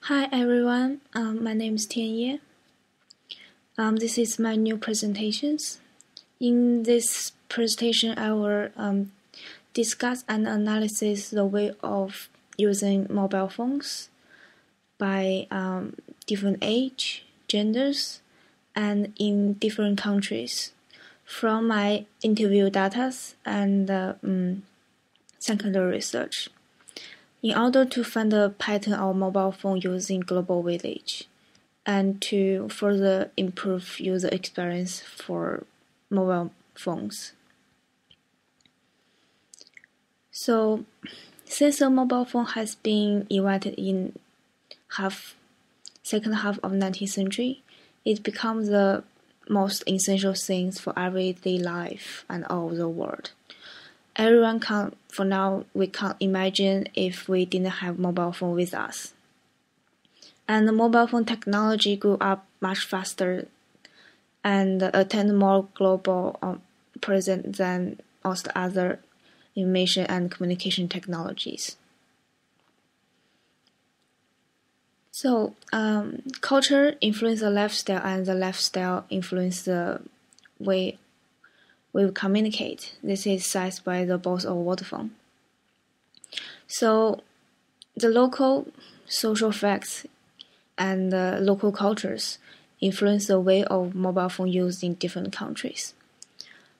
Hi everyone, my name is Tianye. This is my new presentations. In this presentation, I will discuss and analyze the way of using mobile phones by different age, genders, and in different countries from my interview data and secondary research. In order to find a pattern of mobile phone using global village and to further improve user experience for mobile phones. So, since the mobile phone has been invented in second half of 19th century, it becomes the most essential things for everyday life and all over the world. Everyone can, for now, we can't imagine if we didn't have mobile phone with us. And the mobile phone technology grew up much faster and attained more global presence than most other information and communication technologies. So, culture influences the lifestyle, and the lifestyle influences the way we communicate. This is said by the boss of Vodafone. So, the local social facts and local cultures influence the way of mobile phone used in different countries.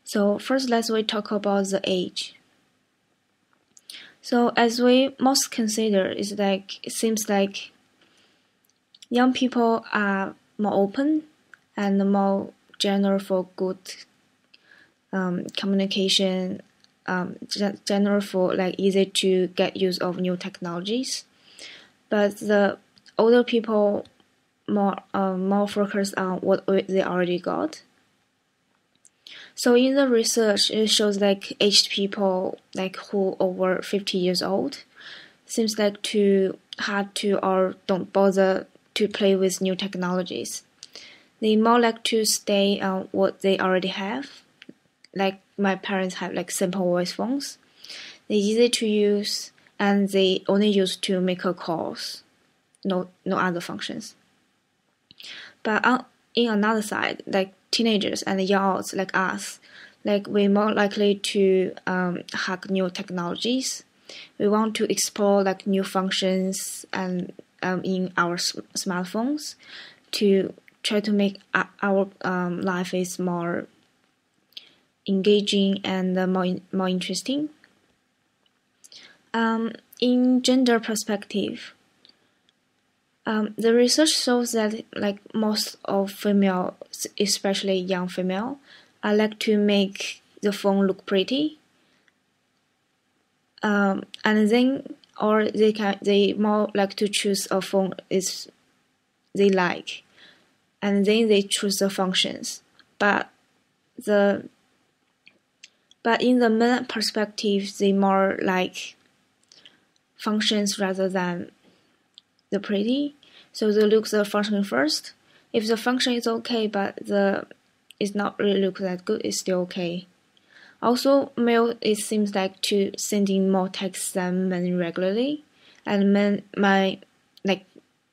So first, let's talk about the age. So as we most consider, it seems like young people are more open and more general for good communication, general for easy to get use of new technologies. But the older people more focused on what they already got. So in the research, it shows aged people who over 50 years old seems too hard to or don't bother to play with new technologies. They more like to stay on what they already have. Like my parents have simple voice phones. They're easy to use and they only use to make calls. No other functions. But in another side, teenagers and young adults like us, we're more likely to hack new technologies. We want to explore new functions and in our smartphones to try to make our life is more engaging and more interesting. In gender perspective, the research shows that most of female, especially young female, like to make the phone look pretty, and then or they more like to choose a phone is they like, and then they choose the functions. But in the men perspective, they more like functions rather than the pretty, so they look the function first. If the function is okay, but it's not really look that good, it's still okay. Also, male it seems to sending more texts than men regularly, and men might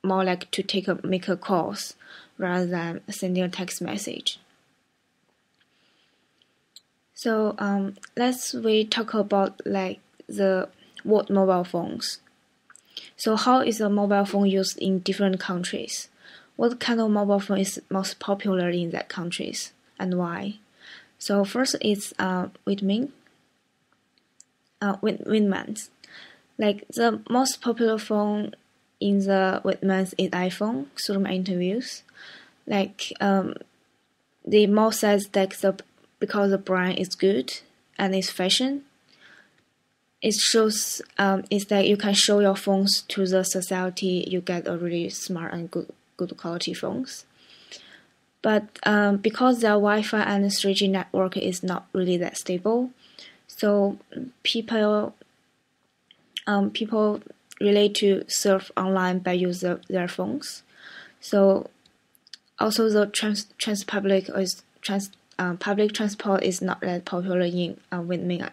more to make a calls rather than sending a text message. So let's talk about the what mobile phones. So how is a mobile phone used in different countries? What kind of mobile phone is most popular in that countries and why? So first it's Windmans. The most popular phone in the Windmans is iPhone through my interviews. The most says because the brand is good and it's fashion. It shows is that you can show your phones to the society. You get a really smart and good quality phones. But because their Wi-Fi and 3G network is not really that stable, so people relate to surf online by using their phones. So also the public transport is not that popular in Windmans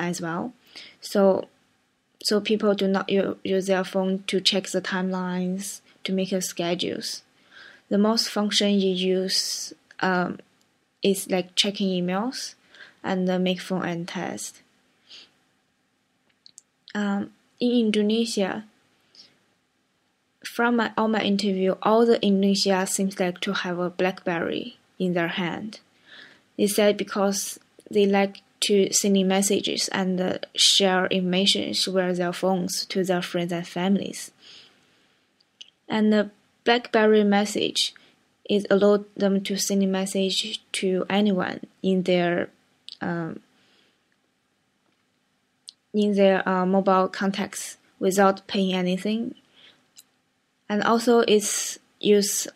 as well. So so people do not use their phone to check the timelines, to make schedules. The most function you use is like checking emails and make phone and test. In Indonesia, from all my interview, all the Indonesia seems like to have a BlackBerry in their hand. They said because they like to send messages and share information via their phones to their friends and families. And the BlackBerry message is allowed them to send a message to anyone in their mobile contacts without paying anything. And also it's use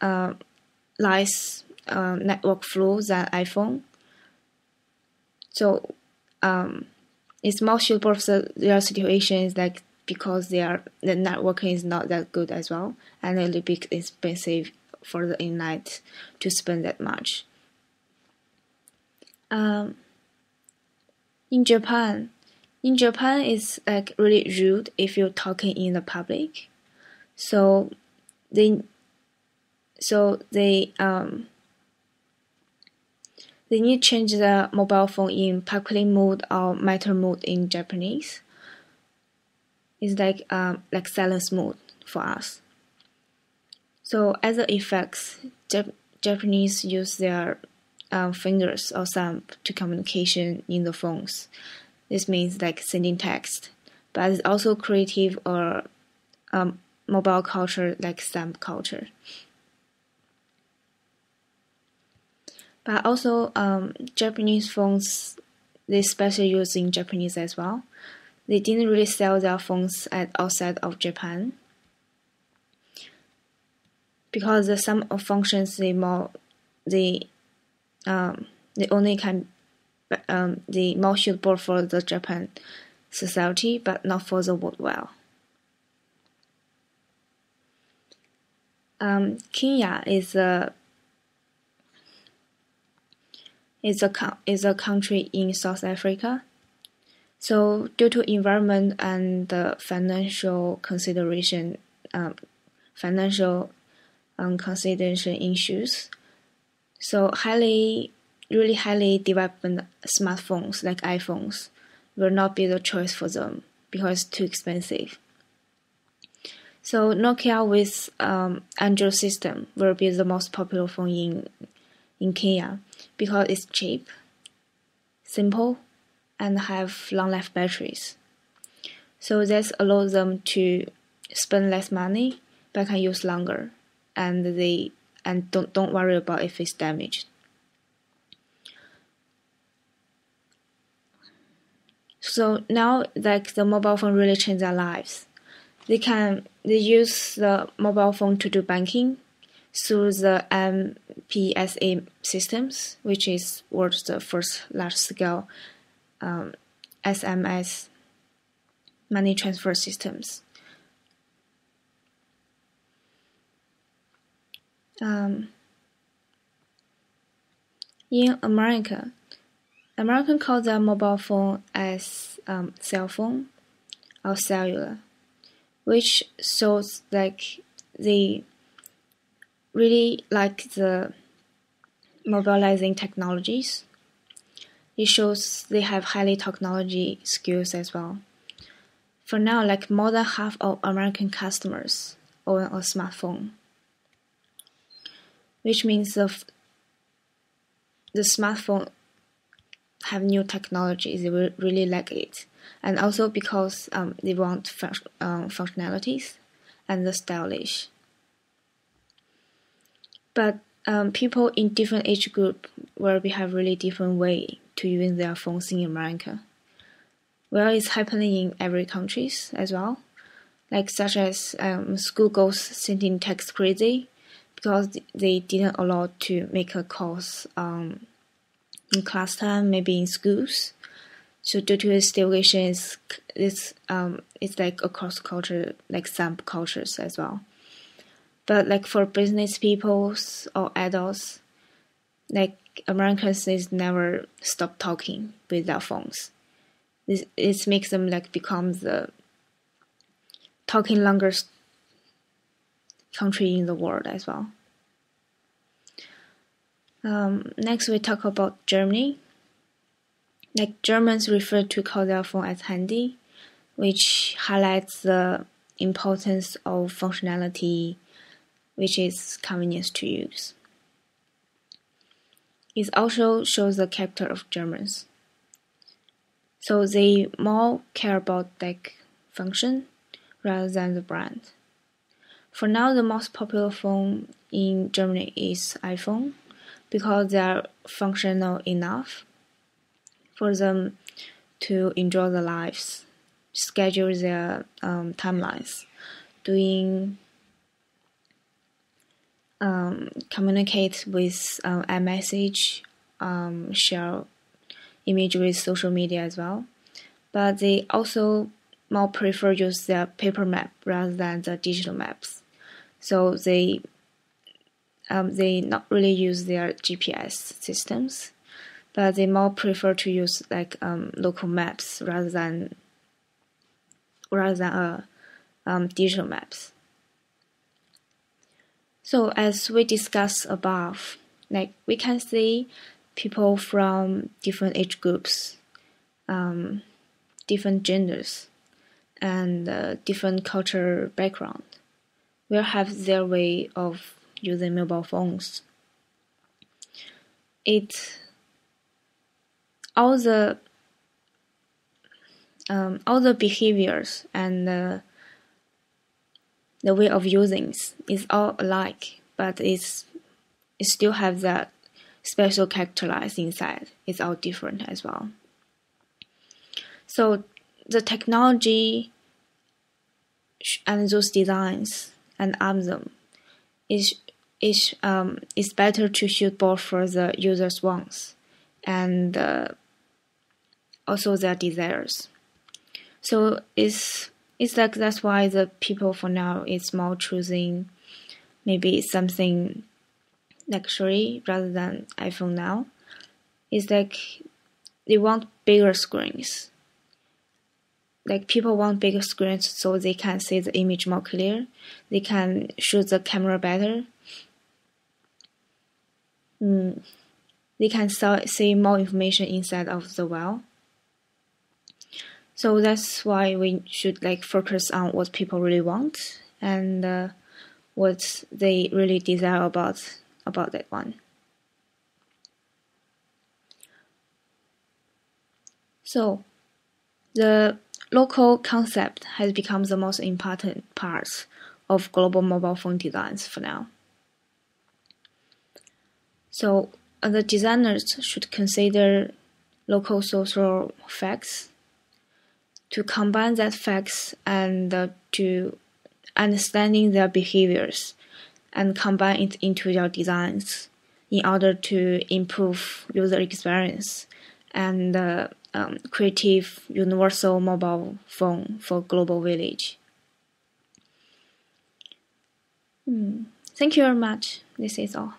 less network flow than iPhone. So it's more suitable for their situations, like because the networking is not that good as well, and a little bit expensive for the internet to spend that much. In Japan, it's like really rude if you're talking in the public. So they need to change the mobile phone in public mode or matter mode in Japanese. It's like silence mode for us. So as an effect, Japanese use their fingers or thumb to communication in the phones. This means like sending text, but it's also creative or mobile culture like thumb culture. But also Japanese phones, they especially use in Japanese as well. They didn't really sell their phones outside of Japan because some of functions they only can they more suitable for the Japan society, but not for the world well. Kenya is a country in South Africa. So due to environment and financial consideration issues, so really highly developed smartphones like iPhones will not be the choice for them because it's too expensive. So Nokia with Android system will be the most popular phone in Kenya because it's cheap, simple, and have long life batteries. So this allows them to spend less money but can use longer, and don't worry about if it's damaged. So now, like the mobile phone really changed their lives. They use the mobile phone to do banking through the M-PSA systems, which is world's the first large-scale SMS money transfer systems. In American call their mobile phone as cell phone or cellular, which shows like they really like the mobilizing technologies. It shows they have highly technology skills as well. For now, like more than half of American customers own a smartphone, which means the smartphone have new technologies. They really like it, and also because they want functionalities and the stylish. But people in different age group will behave really different way to use their phones in America. Well, it's happening in every countries as well, like such as school girls sending text crazy because they didn't allow to make a calls in class time, maybe in schools. So due to this situation, it's like across culture, like some cultures as well. But like for business people or adults, like Americans never stop talking with their phones. It makes them like become the talking longest country in the world as well. Next, we talk about Germany. Like Germans refer to call their phone as handy, which highlights the importance of functionality, which is convenience to use. It also shows the character of Germans. So they more care about like function rather than the brand. For now, the most popular phone in Germany is iPhone because they are functional enough for them to enjoy their lives, schedule their timelines, communicate with iMessage, share image with social media as well. But they also more prefer use their paper map rather than the digital maps. So they not really use their GPS systems, but they more prefer to use like local maps rather than digital maps. So as we discussed above, like we can see people from different age groups, different genders, and different cultural background will have their way of using mobile phones. All the behaviors and the way of using is all alike, but it still have that special characterized inside. It's all different as well. So the technology and those designs and algorithm is better to suit both for the user's wants and also their desires. So it's like that's why the people for now is more choosing maybe something luxury rather than iPhone now. It's like they want bigger screens. Like people want bigger screens so they can see the image more clear. They can shoot the camera better. They can see more information inside of the well. So that's why we should like focus on what people really want and what they really desire about that one. So the local concept has become the most important part of global mobile phone designs for now. So the designers should consider local social facts to combine that facts and to understanding their behaviors and combine it into their designs in order to improve user experience and creative universal mobile phone for global village. Thank you very much. This is all.